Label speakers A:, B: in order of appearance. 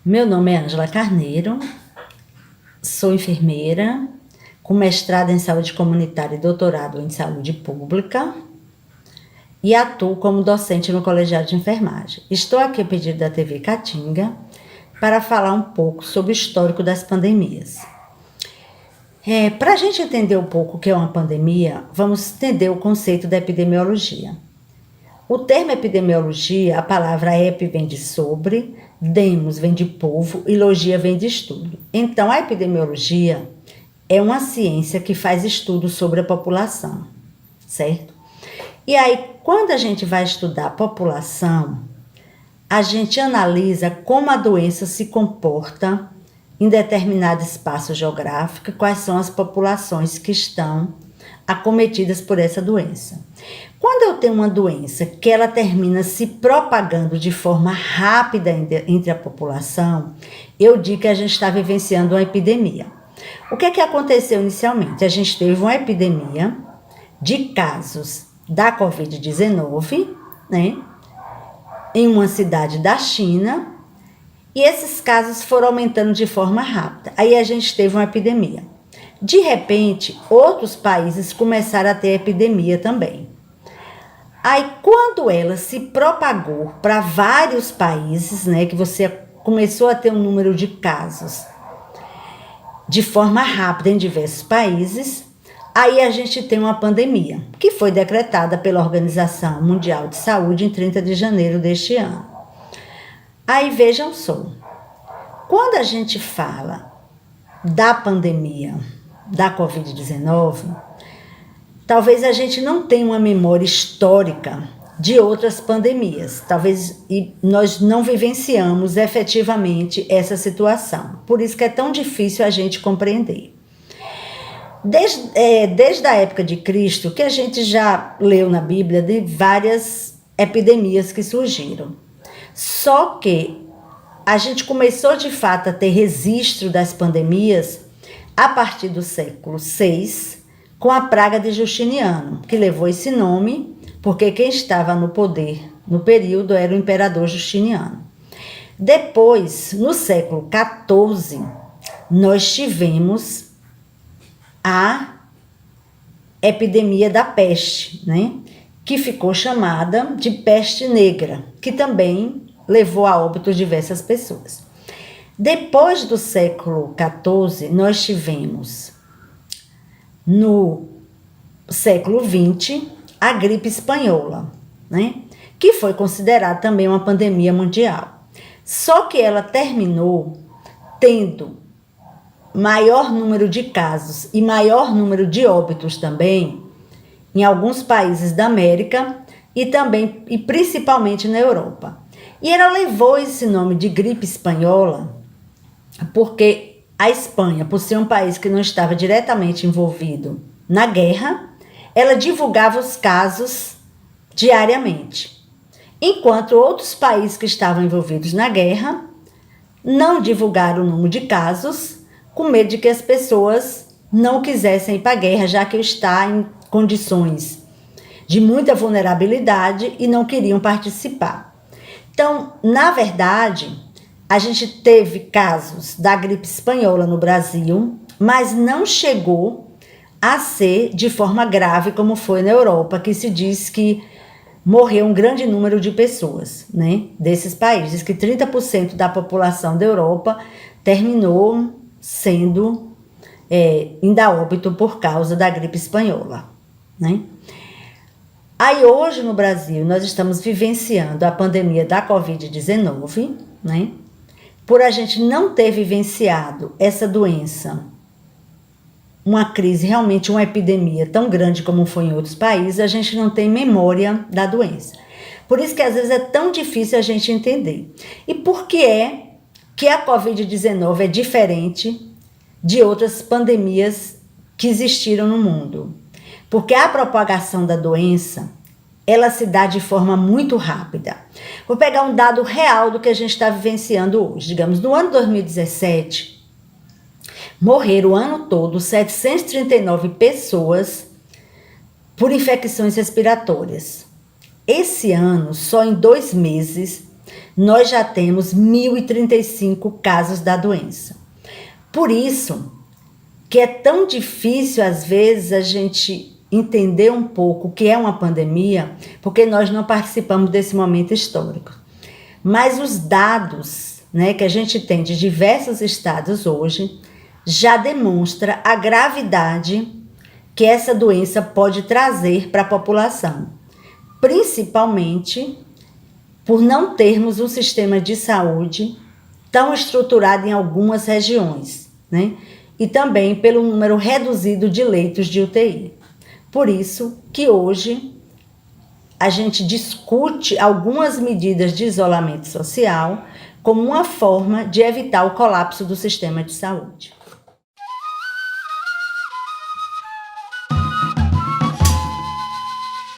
A: Meu nome é Ângela Carneiro, sou enfermeira, com mestrado em saúde comunitária e doutorado em saúde pública e atuo como docente no colegiado de enfermagem. Estou aqui a pedido da TV Caatinga para falar um pouco sobre o histórico das pandemias. Para a gente entender um pouco o que é uma pandemia, vamos entender o conceito da epidemiologia. O termo epidemiologia, a palavra epi vem de sobre, demos vem de povo e logia vem de estudo. Então, a epidemiologia é uma ciência que faz estudos sobre a população, certo? E aí, quando a gente vai estudar a população, a gente analisa como a doença se comporta em determinado espaço geográfico, quais são as populações que estão acometidas por essa doença. Quando eu tenho uma doença que ela termina se propagando de forma rápida entre a população, eu digo que a gente está vivenciando uma epidemia. O que aconteceu inicialmente? A gente teve uma epidemia de casos da Covid-19, né, em uma cidade da China, e esses casos foram aumentando de forma rápida. Aí a gente teve uma epidemia. De repente, outros países começaram a ter epidemia também. Aí, quando ela se propagou para vários países, né, que você começou a ter um número de casos de forma rápida em diversos países, aí a gente tem uma pandemia, que foi decretada pela Organização Mundial de Saúde em 30 de janeiro deste ano. Aí vejam só, quando a gente fala da pandemia da Covid-19, talvez a gente não tenha uma memória histórica de outras pandemias. Talvez nós não vivenciamos efetivamente essa situação. Por isso que é tão difícil a gente compreender. Desde a época de Cristo, que a gente já leu na Bíblia de várias epidemias que surgiram. Só que a gente começou de fato a ter registro das pandemias a partir do século VI, com a praga de Justiniano, que levou esse nome porque quem estava no poder no período era o imperador Justiniano. Depois, no século XIV, nós tivemos a epidemia da peste, né, que ficou chamada de peste negra, que também levou a óbito diversas pessoas. Depois do século XIV, nós tivemos, no século XX, a gripe espanhola, né, que foi considerada também uma pandemia mundial. Só que ela terminou tendo maior número de casos e maior número de óbitos também em alguns países da América e principalmente na Europa. E ela levou esse nome de gripe espanhola porque a Espanha, por ser um país que não estava diretamente envolvido na guerra, ela divulgava os casos diariamente. Enquanto outros países que estavam envolvidos na guerra não divulgaram o número de casos, com medo de que as pessoas não quisessem ir para a guerra, já que está em condições de muita vulnerabilidade e não queriam participar. Então, na verdade, a gente teve casos da gripe espanhola no Brasil, mas não chegou a ser de forma grave como foi na Europa, que se diz que morreu um grande número de pessoas, né, desses países, que 30% da população da Europa terminou sendo ainda óbito por causa da gripe espanhola, né? Aí hoje no Brasil nós estamos vivenciando a pandemia da Covid-19, né? Por a gente não ter vivenciado essa doença, uma crise, realmente uma epidemia tão grande como foi em outros países, a gente não tem memória da doença. Por isso que às vezes é tão difícil a gente entender. E por que é que a Covid-19 é diferente de outras pandemias que existiram no mundo? Porque a propagação da doença, ela se dá de forma muito rápida. Vou pegar um dado real do que a gente está vivenciando hoje. Digamos, no ano 2017, morreram o ano todo 739 pessoas por infecções respiratórias. Esse ano, só em 2 meses, nós já temos 1.035 casos da doença. Por isso que é tão difícil, às vezes, a gente entender um pouco o que é uma pandemia, porque nós não participamos desse momento histórico. Mas os dados, né, que a gente tem de diversos estados hoje já demonstra a gravidade que essa doença pode trazer para a população, principalmente por não termos um sistema de saúde tão estruturado em algumas regiões, né? E também pelo número reduzido de leitos de UTI. Por isso que hoje a gente discute algumas medidas de isolamento social como uma forma de evitar o colapso do sistema de saúde.